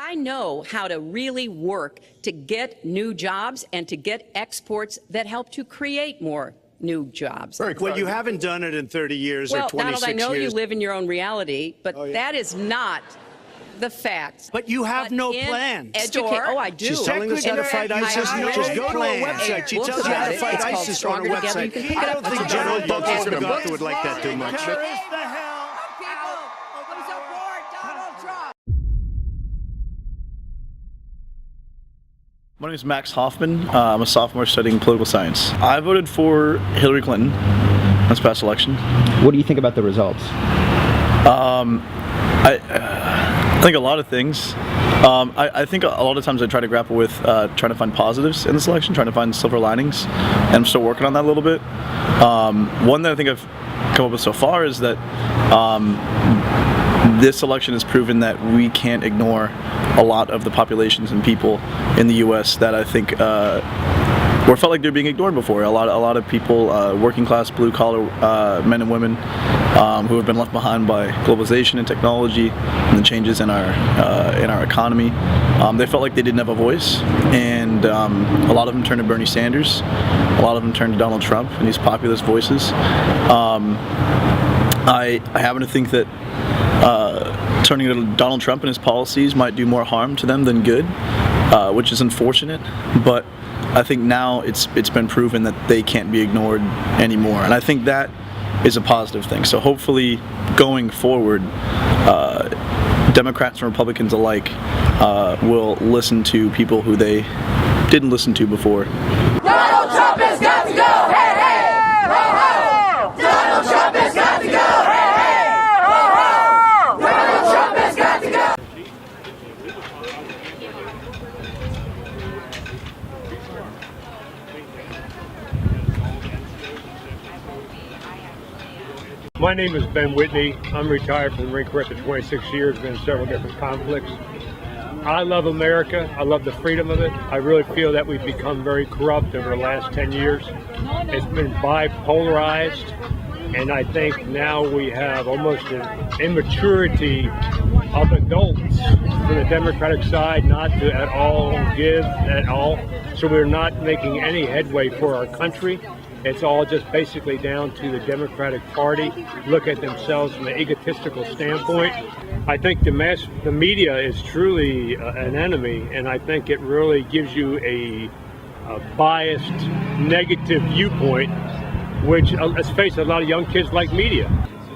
I know how to really work to get new jobs and to get exports that help to create more new jobs. Well, you haven't done it in 30 years Well, or 26 Donald, I know years. you live in your own reality, but that is not the facts. But you have no plan. Oh, I do. She's telling us how to fight ISIS. Just go to a website. She tells you how to fight ISIS on a website. I don't think General Douglas MacArthur would like that too much. My name is Max Hoffman. I'm a sophomore studying political science. I voted for Hillary Clinton this past election. What do you think about the results? I think a lot of things. I think a lot of times I try to grapple with trying to find positives in this election, trying to find silver linings, and I'm still working on that a little bit. One that I think I've come up with so far is that this election has proven that we can't ignore a lot of the populations and people in the U.S. that I think or felt like they're being ignored before. A lot of people, working class, blue collar men and women, who have been left behind by globalization and technology and the changes in our economy. They felt like they didn't have a voice, and a lot of them turned to Bernie Sanders. A lot of them turned to Donald Trump and these populist voices. I happen to think that turning to Donald Trump and his policies might do more harm to them than good, which is unfortunate, but I think now it's been proven that they can't be ignored anymore, and I think that is a positive thing. So hopefully going forward, Democrats and Republicans alike will listen to people who they didn't listen to before. Donald Trump has got to go! Hey, hey! Ho, ho! Donald Trump has got to go! Hey, hey! Ho, ho! Donald Trump has got to go! My name is Ben Whitney. I'm retired from the Marine Corps after 26 years, been in several different conflicts. I love America. I love the freedom of it. I really feel that we've become very corrupt over the last 10 years. It's been bipolarized, and I think now we have almost an immaturity of adults for the Democratic side not to at all give at all. So we're not making any headway for our country. It's all just basically down to the Democratic Party look at themselves from an egotistical standpoint. I think the media is truly an enemy, and I think it really gives you a biased, negative viewpoint, which, let's face it, a lot of young kids like media.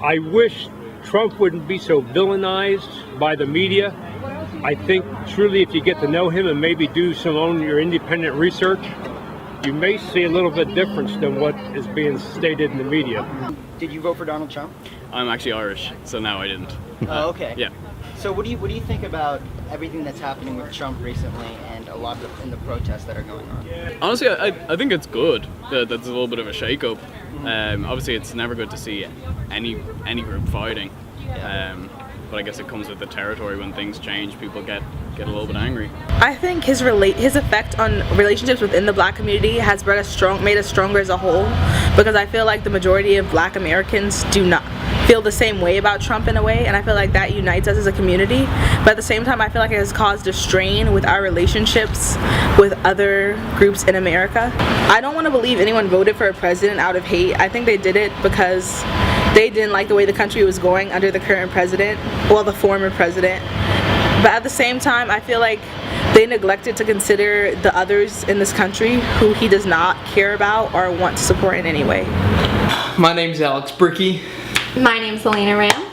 I wish Trump wouldn't be so villainized by the media. I think truly if you get to know him and maybe do some own your independent research, you may see a little bit difference than what is being stated in the media. Did you vote for Donald Trump? I'm actually Irish, so no, I didn't. Oh, okay. Yeah. So what do you think about everything that's happening with Trump recently and a lot in the protests that are going on? Honestly, I think it's good that that's a little bit of a shake-up. Obviously, it's never good to see any group fighting. But I guess it comes with the territory. When things change, people get a little bit angry. I think his effect on relationships within the black community has made us stronger as a whole, because I feel like the majority of black Americans do not feel the same way about Trump in a way, and I feel like that unites us as a community. But at the same time, I feel like it has caused a strain with our relationships with other groups in America. I don't want to believe anyone voted for a president out of hate. I think they did it because they didn't like the way the country was going under the current president, well, the former president. But at the same time, I feel like they neglected to consider the others in this country who he does not care about or want to support in any way. My name's Alex Brickey. My name's Elena Ram.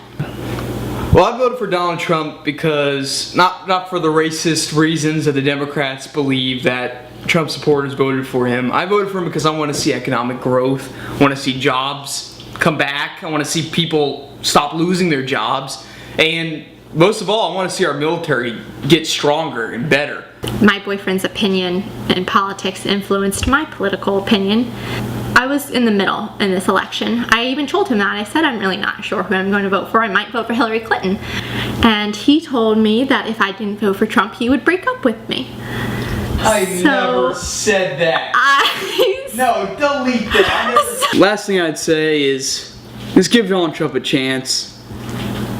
Well, I voted for Donald Trump because, not for the racist reasons that the Democrats believe that Trump supporters voted for him. I voted for him because I want to see economic growth. I want to see jobs come back. I want to see people stop losing their jobs. And most of all, I want to see our military get stronger and better. My boyfriend's opinion and politics influenced my political opinion. I was in the middle in this election. I even told him that. I said I'm really not sure who I'm going to vote for. I might vote for Hillary Clinton. And he told me that if I didn't vote for Trump, he would break up with me. I never said that. No, delete that. Last thing I'd say is, let's give Donald Trump a chance.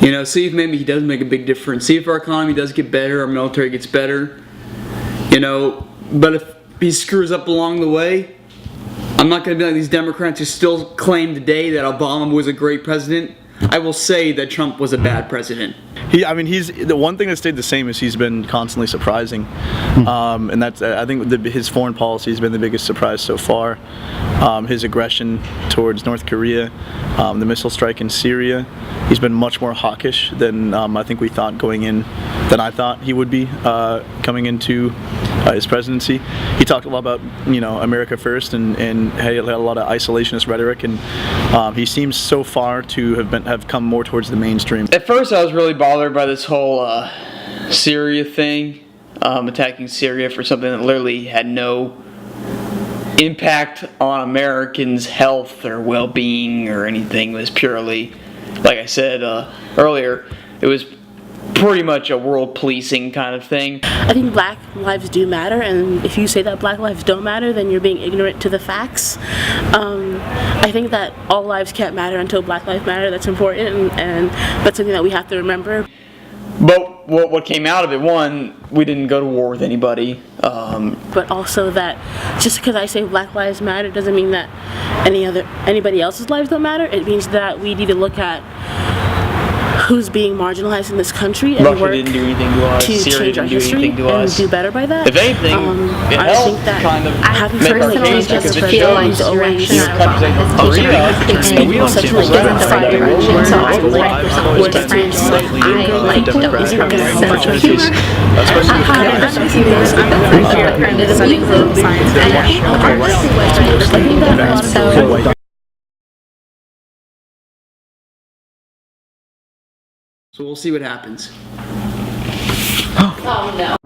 You know, see if maybe he does make a big difference. See if our economy does get better, our military gets better. You know, but if he screws up along the way, I'm not going to be like these Democrats who still claim today that Obama was a great president. I will say that Trump was a bad president. He's the one thing that stayed the same is he's been constantly surprising, and that's I think his foreign policy has been the biggest surprise so far. His aggression towards North Korea, the missile strike in Syria, he's been much more hawkish than I think we thought going in, than I thought he would be coming into his presidency. He talked a lot about America first and had a lot of isolationist rhetoric, and he seems so far to have come more towards the mainstream. At first, I was really bothered by this whole Syria thing, attacking Syria for something that literally had no impact on Americans' health or well-being or anything. It was purely, like I said earlier, it was pretty much a world policing kind of thing. I think black lives do matter, and if you say that black lives don't matter, then you're being ignorant to the facts. I think that all lives can't matter until black lives matter. That's important, and that's something that we have to remember. But what came out of it, one, we didn't go to war with anybody. But also that just because I say black lives matter doesn't mean that anybody else's lives don't matter. It means that we need to look at who's being marginalized in this country and Russia work didn't do anything to us. to Syria change our didn't do history anything to and us. do better by that. If anything, it I helped think that kind of having make our personally case just because it feel like shows the direction these that countries like Obama Korea, has taken we don't such see a the different right direction. So I Multiple like lives the always difference. slightly I like Democratic Trump's sense of opportunities, humor. especially with I'm currently studying political science, and so So we'll see what happens. oh no.